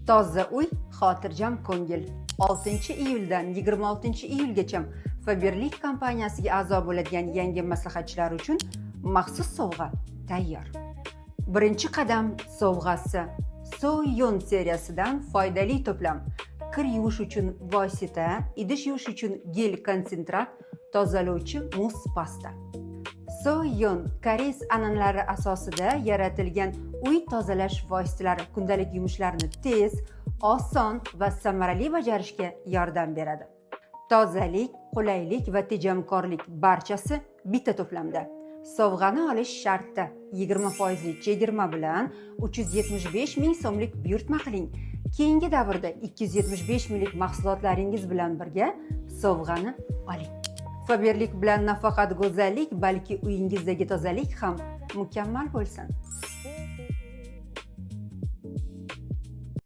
Toza uy, xotirjam ko'ngil. 6-iyuldan 26-iyulgacha Faberlic kompaniyasiga a'zo bo'ladigan yangi maslahatchilar uchun maxsus sovg'a tayyor. Birinchi qadam sovg'asi So'yon seriyasidan foydali to'plam. Kir yuvish uchun vosita, idish yuvish uchun gel konsentrat, tozalovchi muz pasta. So'yon koreys an'analari asosida yaratilgan uy tozalash vositalari kundalik yumushlarni tez, oson va samarali bajarishga yordam beradi. Tozalik, qulaylik va tejamkorlik barchasi bitta to'plamda. Sovg'ani olish sharti 20% chegirma bilan 375 ming so'mlik buyurtma qiling. Keyingi davrda 275 minglik mahsulotlaringiz bilan birga sovg'ani oling. Faberlic bilan nafaqat go'zallik, balki uyingizdagi tozalik ham mukammal bo'lsin.